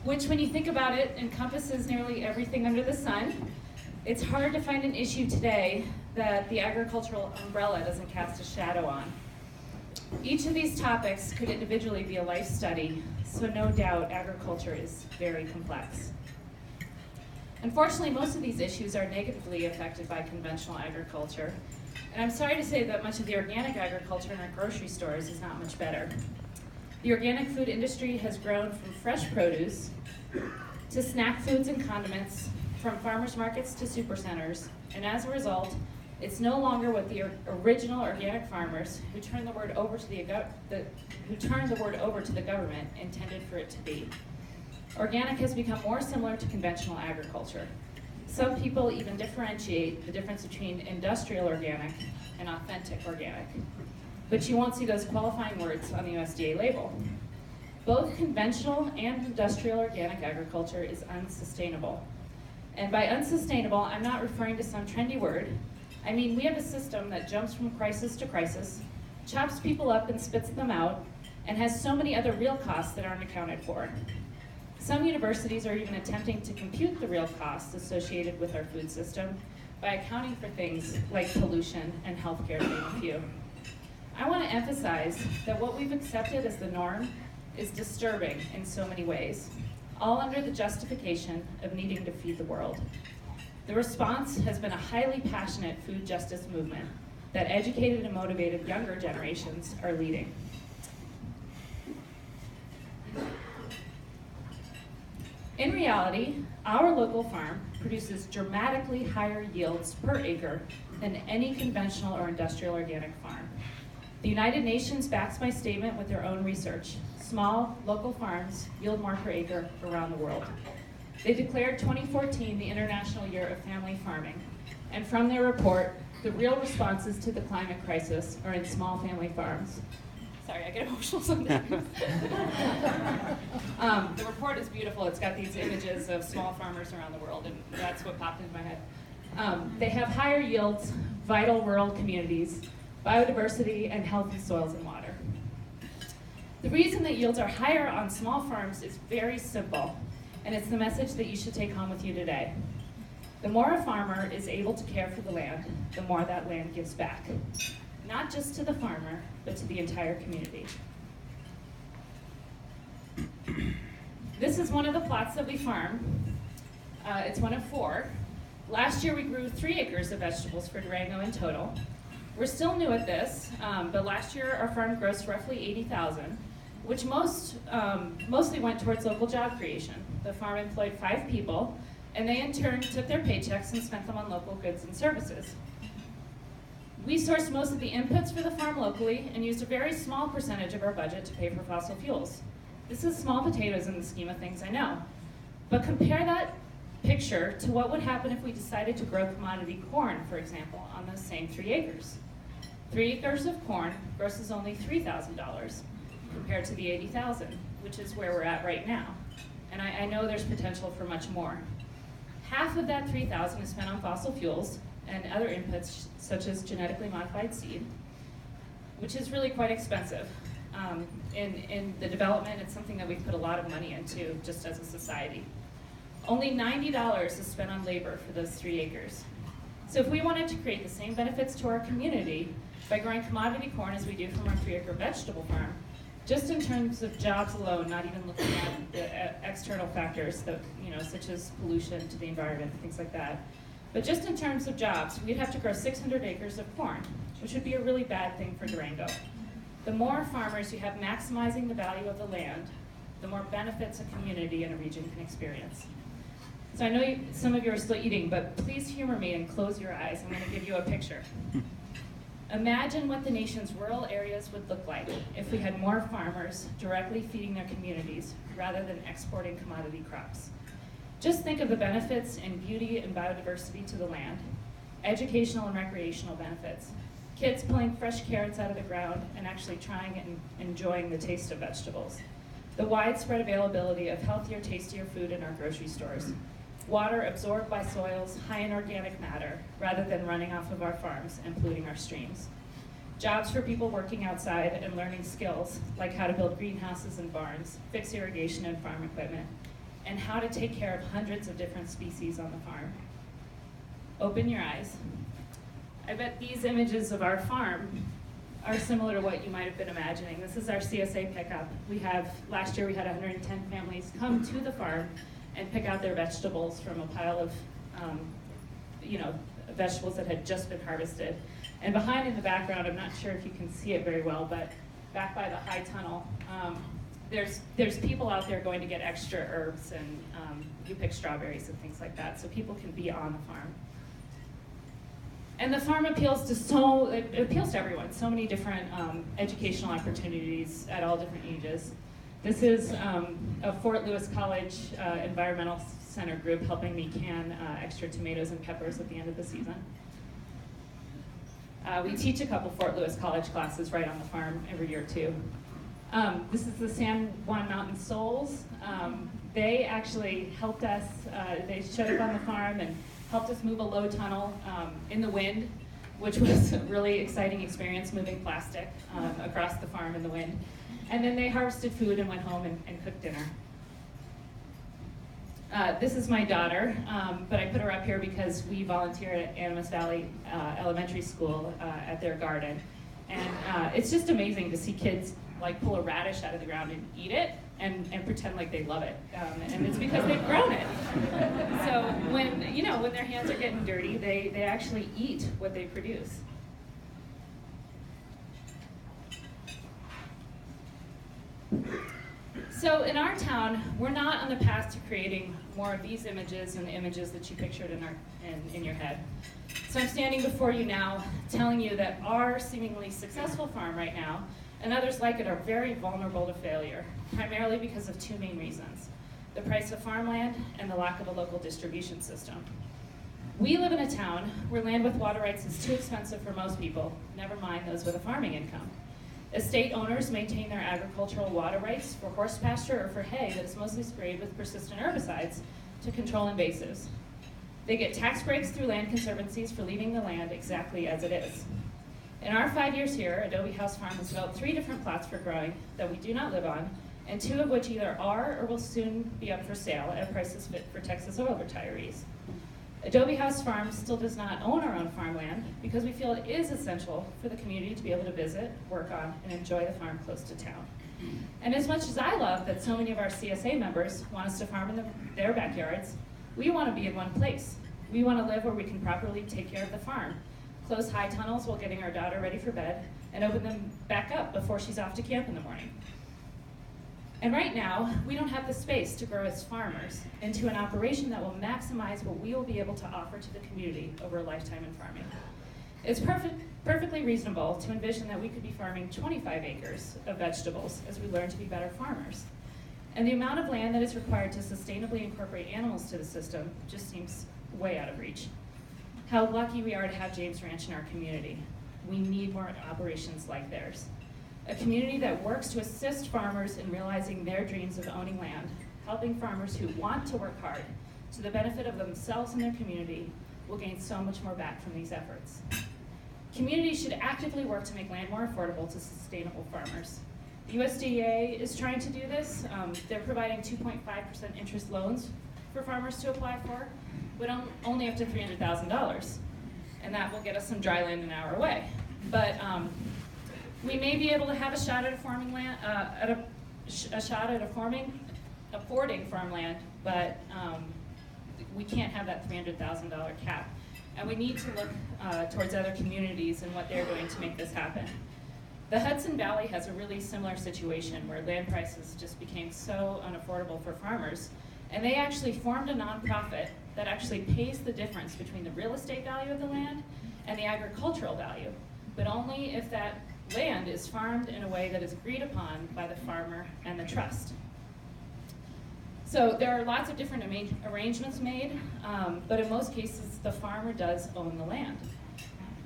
which when you think about it, encompasses nearly everything under the sun. It's hard to find an issue today that the agricultural umbrella doesn't cast a shadow on. Each of these topics could individually be a life study, so no doubt agriculture is very complex. Unfortunately, most of these issues are negatively affected by conventional agriculture, and I'm sorry to say that much of the organic agriculture in our grocery stores is not much better. The organic food industry has grown from fresh produce to snack foods and condiments, from farmers markets to supercenters, and as a result, it's no longer what the original organic farmers who turned the word over to the government intended for it to be. Organic has become more similar to conventional agriculture. Some people even differentiate the difference between industrial organic and authentic organic, but you won't see those qualifying words on the USDA label. Both conventional and industrial organic agriculture is unsustainable. And by unsustainable, I'm not referring to some trendy word. I mean, we have a system that jumps from crisis to crisis, chops people up and spits them out, and has so many other real costs that aren't accounted for. Some universities are even attempting to compute the real costs associated with our food system by accounting for things like pollution and healthcare, to name a few. I want to emphasize that what we've accepted as the norm is disturbing in so many ways, all under the justification of needing to feed the world. The response has been a highly passionate food justice movement that educated and motivated younger generations are leading. In reality, our local farm produces dramatically higher yields per acre than any conventional or industrial organic farm. The United Nations backs my statement with their own research. Small, local farms yield more per acre around the world. They declared 2014 the International Year of Family Farming, and from their report, the real responses to the climate crisis are in small family farms. Sorry, I get emotional sometimes. The report is beautiful. It's got these images of small farmers around the world, and that's what popped into my head. They have higher yields, vital rural communities, biodiversity, and healthy soils and water. The reason that yields are higher on small farms is very simple, and it's the message that you should take home with you today. The more a farmer is able to care for the land, the more that land gives back. Not just to the farmer, but to the entire community. This is one of the plots that we farm. It's one of 4. Last year we grew 3 acres of vegetables for Durango in total. We're still new at this, but last year our farm grossed roughly $80,000, which mostly went towards local job creation. The farm employed 5 people, and they in turn took their paychecks and spent them on local goods and services. We sourced most of the inputs for the farm locally and used a very small percentage of our budget to pay for fossil fuels. This is small potatoes in the scheme of things, I know. But compare that picture to what would happen if we decided to grow commodity corn, for example, on those same 3 acres. 3 acres of corn grosses only $3,000 compared to the $80,000, which is where we're at right now. And I know there's potential for much more. Half of that $3,000 is spent on fossil fuels and other inputs such as genetically modified seed, which is really quite expensive. In the development, it's something that we've put a lot of money into just as a society. Only $90 is spent on labor for those 3 acres. So if we wanted to create the same benefits to our community by growing commodity corn as we do from our 3-acre vegetable farm, just in terms of jobs alone, not even looking at the external factors that, such as pollution to the environment, things like that, but just in terms of jobs, we'd have to grow 600 acres of corn, which would be a really bad thing for Durango. The more farmers you have maximizing the value of the land, the more benefits a community and a region can experience. So I know some of you are still eating, but please humor me and close your eyes. I'm going to give you a picture. Imagine what the nation's rural areas would look like if we had more farmers directly feeding their communities rather than exporting commodity crops. Just think of the benefits in beauty and biodiversity to the land, educational and recreational benefits, kids pulling fresh carrots out of the ground and actually trying and enjoying the taste of vegetables, the widespread availability of healthier, tastier food in our grocery stores, water absorbed by soils high in organic matter rather than running off of our farms and polluting our streams, jobs for people working outside and learning skills like how to build greenhouses and barns, fix irrigation and farm equipment, and how to take care of hundreds of different species on the farm. Open your eyes. I bet these images of our farm are similar to what you might have been imagining. This is our CSA pickup. Last year we had 110 families come to the farm and pick out their vegetables from a pile of vegetables that had just been harvested. And behind in the background, I'm not sure if you can see it very well, but back by the high tunnel, there's people out there going to get extra herbs, and you pick strawberries and things like that, so people can be on the farm. And the farm appeals to everyone, so many different educational opportunities at all different ages. This is a Fort Lewis College Environmental Center group helping me can extra tomatoes and peppers at the end of the season. We teach a couple Fort Lewis College classes right on the farm every year too. This is the San Juan Mountain Souls. They actually helped us, they showed up on the farm and helped us move a low tunnel in the wind, which was a really exciting experience, moving plastic across the farm in the wind. And then they harvested food and went home and cooked dinner. This is my daughter, but I put her up here because we volunteer at Animas Valley Elementary School at their garden. And it's just amazing to see kids like pull a radish out of the ground and eat it and pretend like they love it. And it's because they've grown it. So when their hands are getting dirty, they actually eat what they produce. So in our town, we're not on the path to creating more of these images and the images that you pictured in your head. So I'm standing before you now telling you that our seemingly successful farm right now and others like it are very vulnerable to failure, primarily because of two main reasons: the price of farmland and the lack of a local distribution system. We live in a town where land with water rights is too expensive for most people, never mind those with a farming income. Estate owners maintain their agricultural water rights for horse pasture or for hay that is mostly sprayed with persistent herbicides to control invasives. They get tax breaks through land conservancies for leaving the land exactly as it is. In our 5 years here, Adobe House Farm has developed 3 different plots for growing that we do not live on, and 2 of which either are or will soon be up for sale at prices fit for Texas oil retirees. Adobe House Farm still does not own our own farmland because we feel it is essential for the community to be able to visit, work on, and enjoy the farm close to town. And as much as I love that so many of our CSA members want us to farm in their backyards, we want to be in one place. We want to live where we can properly take care of the farm, close high tunnels while getting our daughter ready for bed, and open them back up before she's off to camp in the morning. And right now, we don't have the space to grow as farmers into an operation that will maximize what we will be able to offer to the community over a lifetime in farming. It's perfectly reasonable to envision that we could be farming 25 acres of vegetables as we learn to be better farmers. And the amount of land that is required to sustainably incorporate animals to the system just seems way out of reach. How lucky we are to have James Ranch in our community. We need more operations like theirs. A community that works to assist farmers in realizing their dreams of owning land, helping farmers who want to work hard to the benefit of themselves and their community will gain so much more back from these efforts. Communities should actively work to make land more affordable to sustainable farmers. The USDA is trying to do this. They're providing 2.5% interest loans for farmers to apply for, but only up to $300,000. And that will get us some dry land an hour away. But we may be able to have a shot at affording farmland, but we can't have that $300,000 cap. And we need to look towards other communities and what they're doing to make this happen. The Hudson Valley has a really similar situation where land prices just became so unaffordable for farmers, and they actually formed a nonprofit that actually pays the difference between the real estate value of the land and the agricultural value, but only if that land is farmed in a way that is agreed upon by the farmer and the trust. So there are lots of different arrangements made, but in most cases, the farmer does own the land.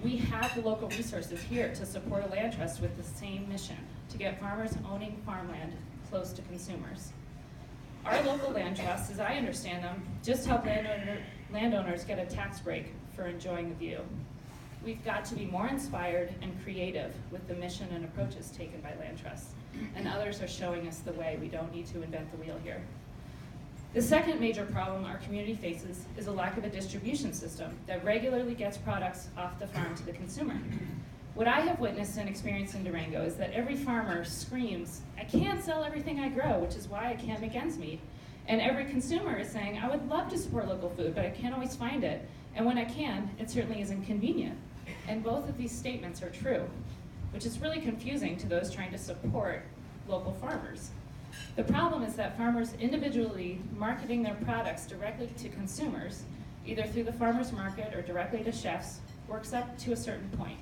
We have the local resources here to support a land trust with the same mission, to get farmers owning farmland close to consumers. Our local land trusts, as I understand them, just help landowners get a tax break for enjoying the view. We've got to be more inspired and creative with the mission and approaches taken by land trusts, and others are showing us the way. We don't need to invent the wheel here. The second major problem our community faces is a lack of a distribution system that regularly gets products off the farm to the consumer. What I have witnessed and experienced in Durango is that every farmer screams, "I can't sell everything I grow, which is why I can't make ends meet." And every consumer is saying, "I would love to support local food, but I can't always find it. And when I can, it certainly isn't convenient." And both of these statements are true, which is really confusing to those trying to support local farmers. The problem is that farmers individually marketing their products directly to consumers, either through the farmer's market or directly to chefs, works up to a certain point.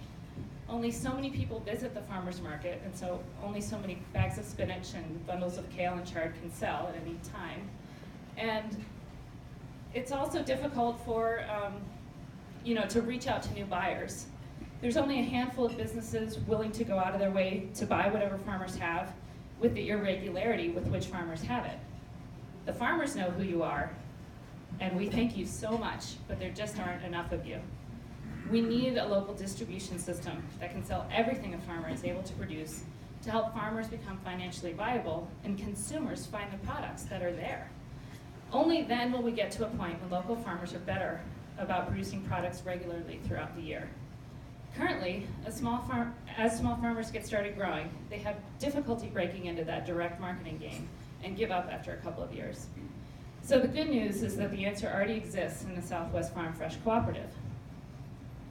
Only so many people visit the farmer's market, and so only so many bags of spinach and bundles of kale and chard can sell at any time. And it's also difficult for, to reach out to new buyers. There's only a handful of businesses willing to go out of their way to buy whatever farmers have with the irregularity with which farmers have it. The farmers know who you are, and we thank you so much, but there just aren't enough of you. We need a local distribution system that can sell everything a farmer is able to produce to help farmers become financially viable and consumers find the products that are there. Only then will we get to a point when local farmers are better about producing products regularly throughout the year. Currently, as small farmers get started growing, they have difficulty breaking into that direct marketing game and give up after a couple of years. So the good news is that the answer already exists in the Southwest Farm Fresh Cooperative.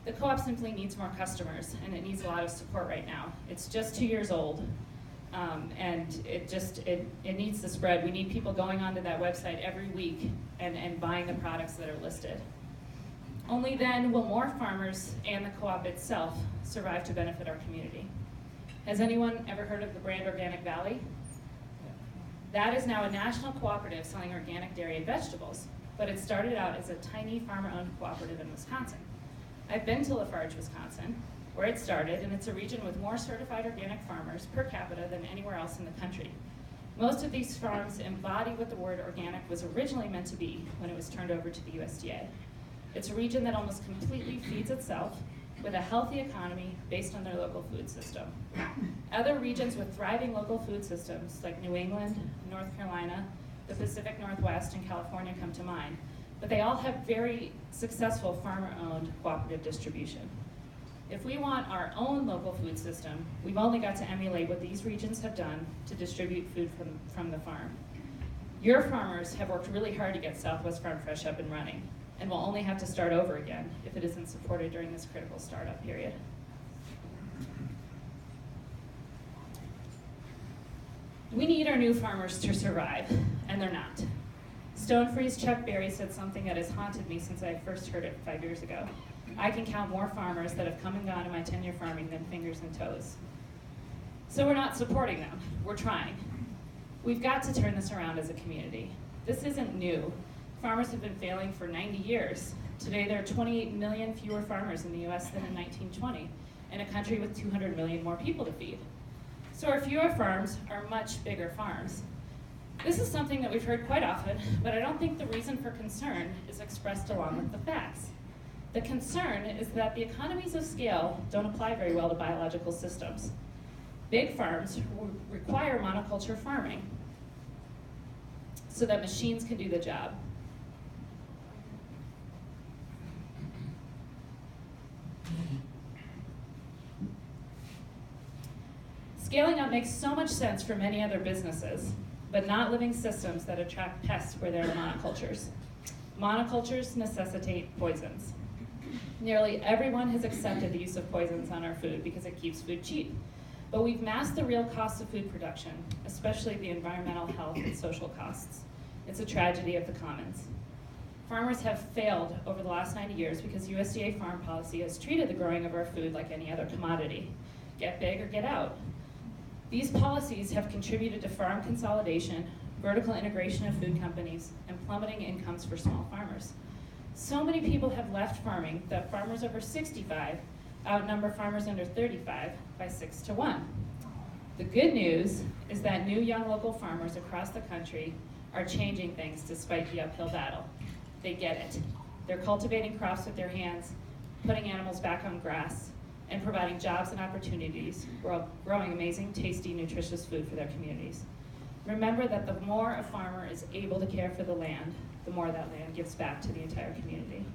The co-op simply needs more customers, and it needs a lot of support right now. It's just 2 years old, and it needs to spread. We need people going onto that website every week and buying the products that are listed. Only then will more farmers and the co-op itself survive to benefit our community. Has anyone ever heard of the brand Organic Valley? That is now a national cooperative selling organic dairy and vegetables, but it started out as a tiny farmer-owned cooperative in Wisconsin. I've been to Lafarge, Wisconsin, where it started, and it's a region with more certified organic farmers per capita than anywhere else in the country. Most of these farms embody what the word organic was originally meant to be when it was turned over to the USDA. It's a region that almost completely feeds itself with a healthy economy based on their local food system. Other regions with thriving local food systems like New England, North Carolina, the Pacific Northwest, and California come to mind, but they all have very successful farmer-owned cooperative distribution. If we want our own local food system, we've only got to emulate what these regions have done to distribute food from the farm. Your farmers have worked really hard to get Southwest Farm Fresh up and running, and will only have to start over again if it isn't supported during this critical startup period. We need our new farmers to survive, and they're not. Stonefree's Chuck Berry said something that has haunted me since I first heard it 5 years ago. I can count more farmers that have come and gone in my tenure farming than fingers and toes. So we're not supporting them, we're trying. We've got to turn this around as a community. This isn't new. Farmers have been failing for 90 years. Today there are 28 million fewer farmers in the US than in 1920, in a country with 200 million more people to feed. So our fewer farms are much bigger farms. This is something that we've heard quite often, but I don't think the reason for concern is expressed along with the facts. The concern is that the economies of scale don't apply very well to biological systems. Big farms require monoculture farming so that machines can do the job. Scaling up makes so much sense for many other businesses, but not living systems that attract pests where there are monocultures. Monocultures necessitate poisons. Nearly everyone has accepted the use of poisons on our food because it keeps food cheap. But we've masked the real costs of food production, especially the environmental, health, and social costs. It's a tragedy of the commons. Farmers have failed over the last 90 years because USDA farm policy has treated the growing of our food like any other commodity. Get big or get out. These policies have contributed to farm consolidation, vertical integration of food companies, and plummeting incomes for small farmers. So many people have left farming that farmers over 65 outnumber farmers under 35 by 6 to 1. The good news is that new young local farmers across the country are changing things despite the uphill battle. They get it. They're cultivating crops with their hands, putting animals back on grass, and providing jobs and opportunities while growing amazing, tasty, nutritious food for their communities. Remember that the more a farmer is able to care for the land, the more that land gives back to the entire community.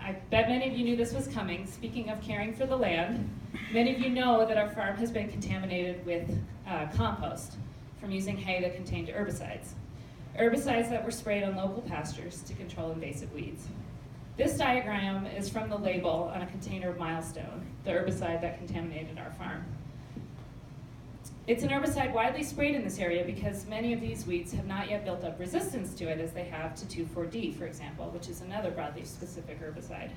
I bet many of you knew this was coming. Speaking of caring for the land, many of you know that our farm has been contaminated with compost from using hay that contained herbicides. Herbicides that were sprayed on local pastures to control invasive weeds. This diagram is from the label on a container of Milestone, the herbicide that contaminated our farm. It's an herbicide widely sprayed in this area because many of these weeds have not yet built up resistance to it as they have to 2,4-D, for example, which is another broadleaf specific herbicide.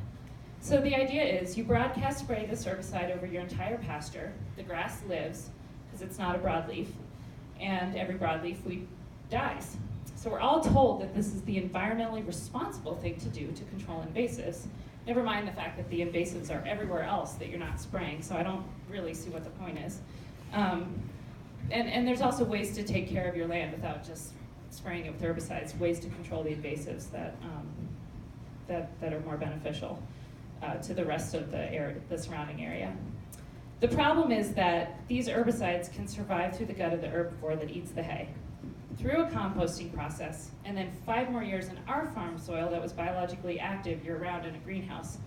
So the idea is you broadcast spray this herbicide over your entire pasture, the grass lives, because it's not a broadleaf, and every broadleaf weed dies. So we're all told that this is the environmentally responsible thing to do to control invasives. Never mind the fact that the invasives are everywhere else that you're not spraying, so I don't really see what the point is. And there's also ways to take care of your land without just spraying it with herbicides, ways to control the invasives that are more beneficial to the rest of the surrounding area. The problem is that these herbicides can survive through the gut of the herbivore that eats the hay, through a composting process, and then 5 more years in our farm soil that was biologically active year-round in a greenhouse.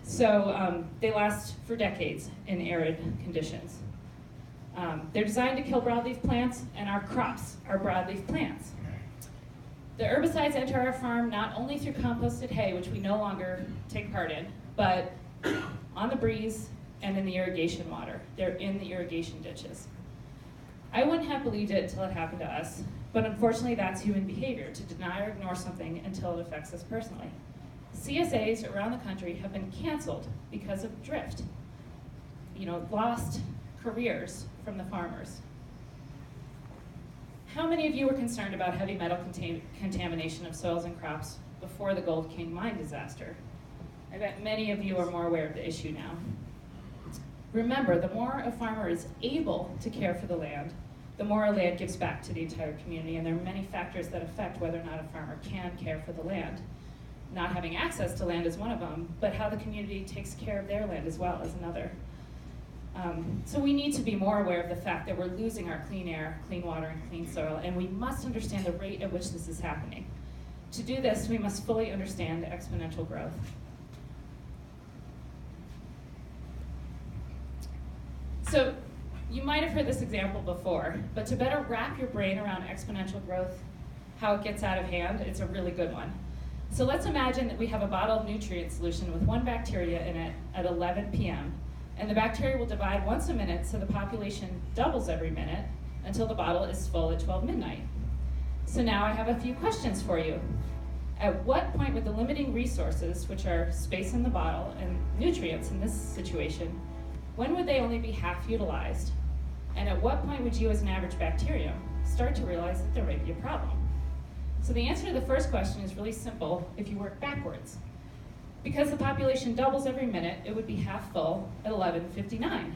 So they last for decades in arid conditions. They're designed to kill broadleaf plants, and our crops are broadleaf plants. The herbicides enter our farm not only through composted hay, which we no longer take part in, but on the breeze and in the irrigation water. They're in the irrigation ditches. I wouldn't have believed it until it happened to us, but unfortunately that's human behavior, to deny or ignore something until it affects us personally. CSAs around the country have been canceled because of drift. Lost careers from the farmers. How many of you were concerned about heavy metal contamination of soils and crops before the Gold King mine disaster? I bet many of you are more aware of the issue now. Remember, the more a farmer is able to care for the land, the more a land gives back to the entire community, and there are many factors that affect whether or not a farmer can care for the land. Not having access to land is one of them, but how the community takes care of their land as well is another. So we need to be more aware of the fact that we're losing our clean air, clean water, and clean soil, and we must understand the rate at which this is happening. To do this, we must fully understand exponential growth. So you might have heard this example before, but to better wrap your brain around exponential growth, how it gets out of hand, it's a really good one. So let's imagine that we have a bottle of nutrient solution with one bacteria in it at 11 p.m., and the bacteria will divide once a minute, so the population doubles every minute until the bottle is full at 12 midnight. So now I have a few questions for you. At what point would the limiting resources, which are space in the bottle and nutrients in this situation, when would they only be half utilized? And at what point would you, as an average bacterium, start to realize that there might be a problem? So the answer to the first question is really simple if you work backwards. Because the population doubles every minute, it would be half full at 11:59.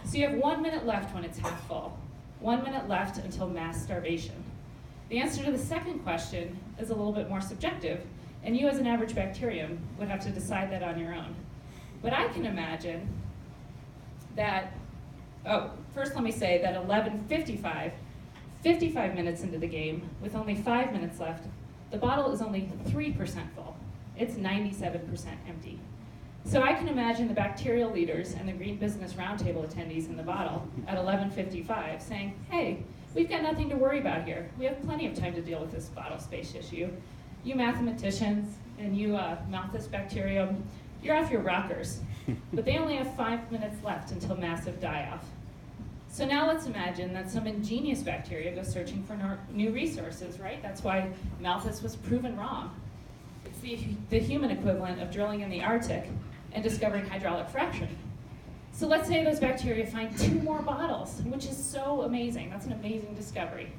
So you have 1 minute left when it's half full, 1 minute left until mass starvation. The answer to the second question is a little bit more subjective, and you as an average bacterium would have to decide that on your own. But I can imagine that, first let me say that 11:55, 55 minutes into the game, with only 5 minutes left, the bottle is only 3% full. It's 97% empty. So I can imagine the bacterial leaders and the Green Business Roundtable attendees in the bottle at 11:55 saying, hey, we've got nothing to worry about here. We have plenty of time to deal with this bottle space issue. You mathematicians and you Malthus bacterium, you're off your rockers. But they only have 5 minutes left until massive die-off. So now let's imagine that some ingenious bacteria go searching for new resources, right? That's why Malthus was proven wrong. It's the human equivalent of drilling in the Arctic and discovering hydraulic fracturing. So let's say those bacteria find 2 more bottles, which is so amazing. That's an amazing discovery.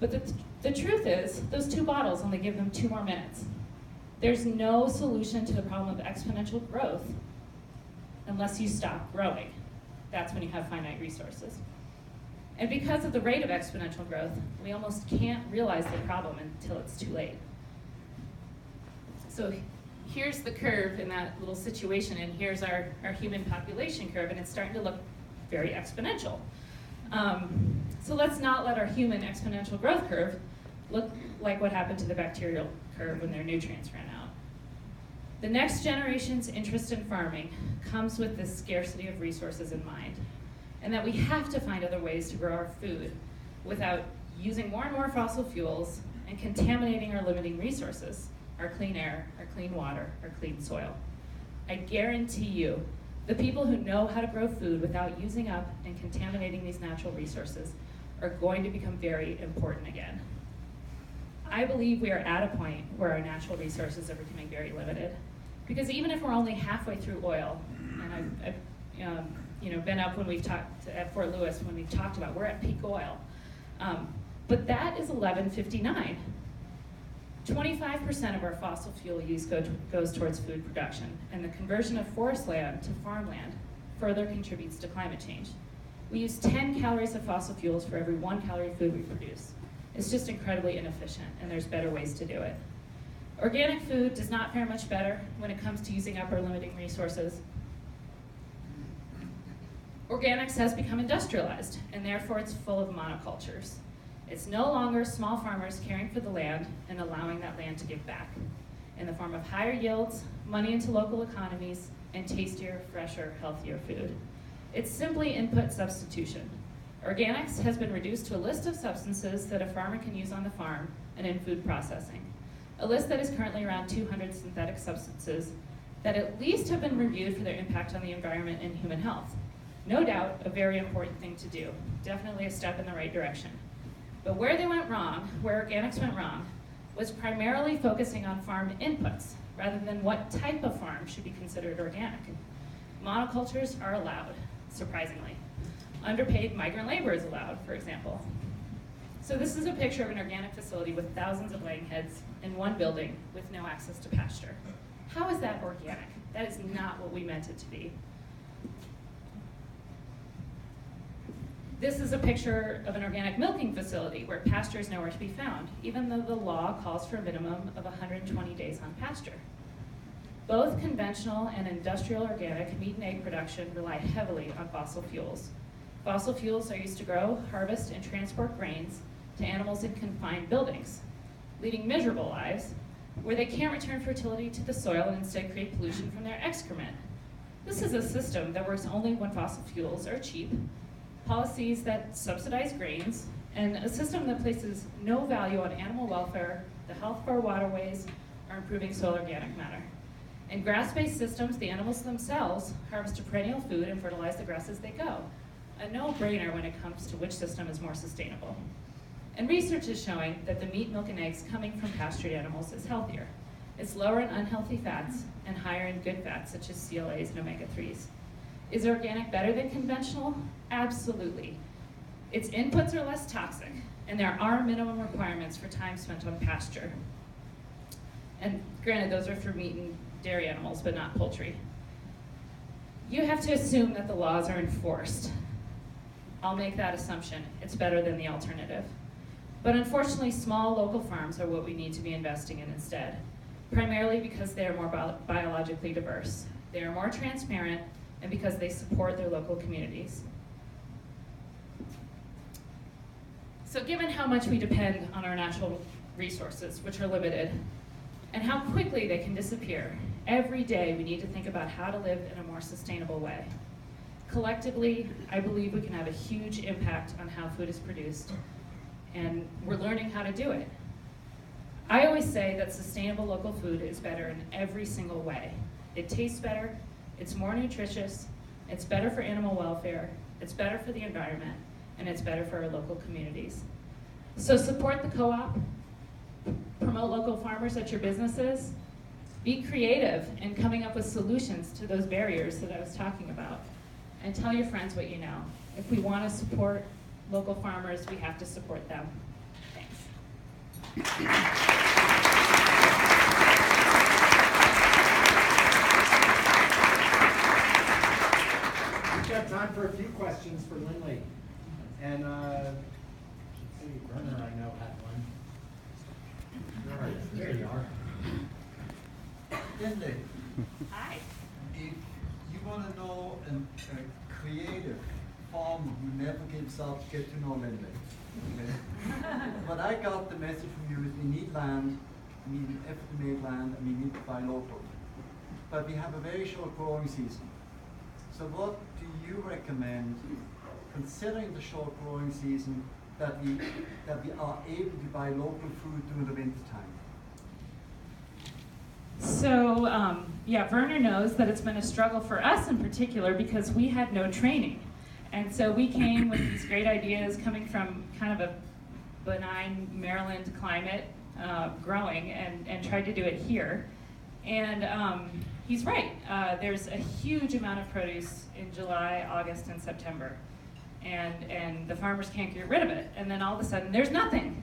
But the truth is, those 2 bottles only give them 2 more minutes. There's no solution to the problem of exponential growth unless you stop growing. That's when you have finite resources. And because of the rate of exponential growth, we almost can't realize the problem until it's too late. So here's the curve in that little situation, and here's our human population curve, and it's starting to look very exponential. So let's not let our human exponential growth curve look like what happened to the bacterial curve when their nutrients ran out. The next generation's interest in farming comes with this scarcity of resources in mind, and that we have to find other ways to grow our food without using more and more fossil fuels and contaminating our limiting resources, our clean air, our clean water, our clean soil. I guarantee you, the people who know how to grow food without using up and contaminating these natural resources are going to become very important again. I believe we are at a point where our natural resources are becoming very limited. Because even if we're only halfway through oil, and I've been up when we've talked at Fort Lewis when we've talked about we're at peak oil, but that is 1159. 25% of our fossil fuel use goes towards food production, and the conversion of forest land to farmland further contributes to climate change. We use 10 calories of fossil fuels for every 1 calorie of food we produce. It's just incredibly inefficient, and there's better ways to do it. Organic food does not fare much better when it comes to using up our limiting resources. Organics has become industrialized, and therefore it's full of monocultures. It's no longer small farmers caring for the land and allowing that land to give back in the form of higher yields, money into local economies, and tastier, fresher, healthier food. It's simply input substitution. Organics has been reduced to a list of substances that a farmer can use on the farm and in food processing. A list that is currently around 200 synthetic substances that at least have been reviewed for their impact on the environment and human health. No doubt, a very important thing to do. Definitely a step in the right direction. But where they went wrong, where organics went wrong, was primarily focusing on farm inputs, rather than what type of farm should be considered organic. Monocultures are allowed, surprisingly. Underpaid migrant labor is allowed, for example. So this is a picture of an organic facility with thousands of laying hens in one building with no access to pasture. How is that organic? That is not what we meant it to be. This is a picture of an organic milking facility where pasture is nowhere to be found, even though the law calls for a minimum of 120 days on pasture. Both conventional and industrial organic meat and egg production rely heavily on fossil fuels. Fossil fuels are used to grow, harvest, and transport grains to animals in confined buildings, leading miserable lives where they can't return fertility to the soil and instead create pollution from their excrement. This is a system that works only when fossil fuels are cheap, policies that subsidize grains, and a system that places no value on animal welfare, the health of our waterways, or improving soil organic matter. In grass-based systems, the animals themselves harvest a perennial food and fertilize the grass as they go. A no-brainer when it comes to which system is more sustainable. And research is showing that the meat, milk, and eggs coming from pastured animals is healthier. It's lower in unhealthy fats and higher in good fats such as CLAs and omega-3s. Is organic better than conventional? Absolutely. Its inputs are less toxic, and there are minimum requirements for time spent on pasture. And granted, those are for meat and dairy animals, but not poultry. You have to assume that the laws are enforced. I'll make that assumption. It's better than the alternative. But unfortunately, small local farms are what we need to be investing in instead, primarily because they are more biologically diverse. They are more transparent, and because they support their local communities. So given how much we depend on our natural resources, which are limited, and how quickly they can disappear, every day we need to think about how to live in a more sustainable way. Collectively, I believe we can have a huge impact on how food is produced, and we're learning how to do it. I always say that sustainable local food is better in every single way. It tastes better, it's more nutritious, it's better for animal welfare, it's better for the environment, and it's better for our local communities. So support the co-op, promote local farmers at your businesses, be creative in coming up with solutions to those barriers that I was talking about, and tell your friends what you know. If we want to support local farmers, we have to support them. Thanks. We've got time for a few questions for Linley. And let's see, Brenner, I know had one. Where are you? There you are. Linley, Hi. if you want to know a creative mom who never gives up get to know Linley. Okay? But I got the message from you is we need land, we need an effort to make land, and we need to buy local. But we have a very short growing season. So what do you recommend, considering the short growing season, that we are able to buy local food during the winter time? So, yeah, Werner knows that it's been a struggle for us in particular because we had no training. And so we came with these great ideas coming from kind of a benign Maryland climate, growing, and tried to do it here. And he's right. There's a huge amount of produce in July, August, and September. And the farmers can't get rid of it. And then all of a sudden, there's nothing.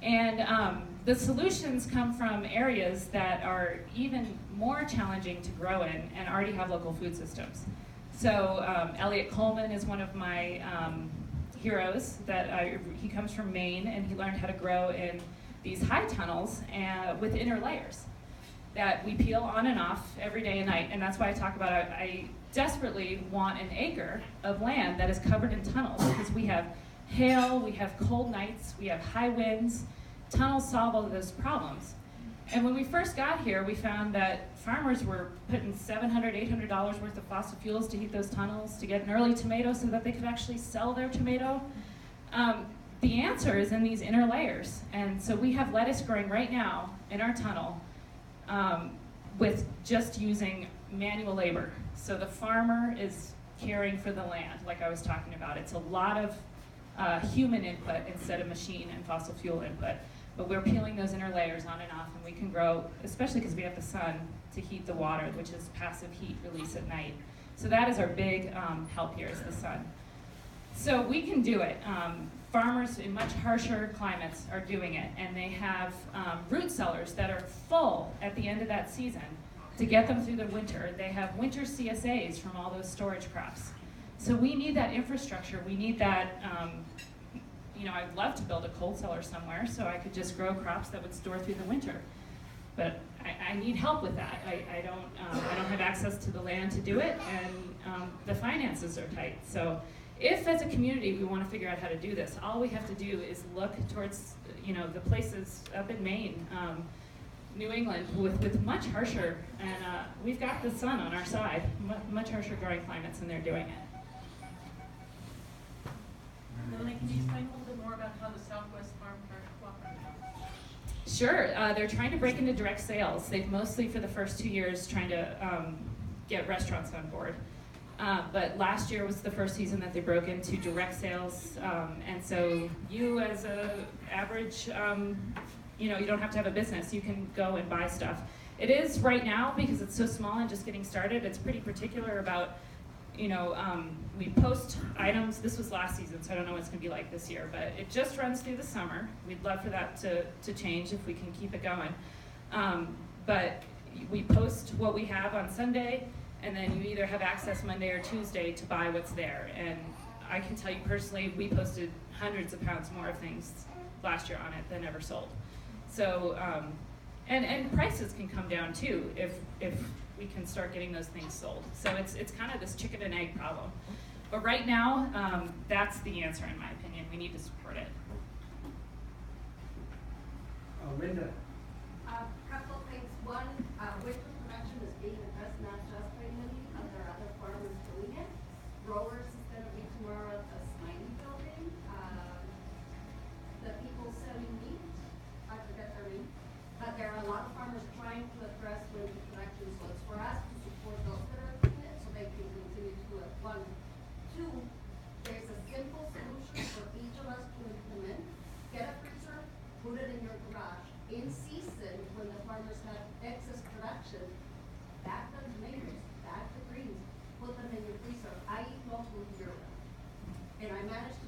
And the solutions come from areas that are even more challenging to grow in and already have local food systems. So Elliot Coleman is one of my heroes. He comes from Maine, and he learned how to grow in these high tunnels with inner layers that we peel on and off every day and night. And that's why I talk about I desperately want an acre of land that is covered in tunnels, because we have hail, we have cold nights, we have high winds. Tunnels solve all of those problems. And when we first got here, we found that farmers were putting $700, $800 worth of fossil fuels to heat those tunnels to get an early tomato so that they could actually sell their tomato. The answer is in these inner layers. And so we have lettuce growing right now in our tunnel with just using manual labor. So the farmer is caring for the land, like I was talking about. It's a lot of human input instead of machine and fossil fuel input. But we're peeling those inner layers on and off, and we can grow, especially because we have the sun to heat the water, which is passive heat release at night. So that is our big help here, is the sun. So we can do it. Farmers in much harsher climates are doing it, and they have root cellars that are full at the end of that season to get them through the winter. They have winter CSAs from all those storage crops. So we need that infrastructure. We need that, I'd love to build a cold cellar somewhere so I could just grow crops that would store through the winter. But I need help with that. I don't have access to the land to do it, and the finances are tight. So if as a community we want to figure out how to do this, all we have to do is look towards the places up in Maine, New England, with much harsher, and we've got the sun on our side, much harsher growing climates, and they're doing it. Linley, can you explain a little bit more about how the Southwest Farm Cooperative? Sure, they're trying to break into direct sales. They've mostly, for the first 2 years, trying to get restaurants on board. But last year was the first season that they broke into direct sales, and so you as a average, you don't have to have a business. You can go and buy stuff. It is right now, because it's so small and just getting started, it's pretty particular about, we post items. This was last season, so I don't know what it's going to be like this year, but it just runs through the summer. We'd love for that to change if we can keep it going. But we post what we have on Sunday, and then you either have access Monday or Tuesday to buy what's there. And I can tell you personally, we posted hundreds of pounds more of things last year on it than ever sold. So, and prices can come down too if we can start getting those things sold. So it's kind of this chicken and egg problem. But right now, that's the answer in my opinion. We need to support it. Linda. Couple things. One, winter production is being addressed not just by Linley, but there are other farmers doing it. Growers is going to be tomorrow at the Smiley building. The people selling meat, I forget their name, but there are a lot of farmers trying to address winter production. So it's for us to support those that are doing it so they can continue to do it. One. Two, there's a simple solution for each of us to implement. Get a freezer, put it in your garage. In season, when the farmers have excess production, back the tomatoes, back the greens, put them in your freezer. I eat local year round. And I managed to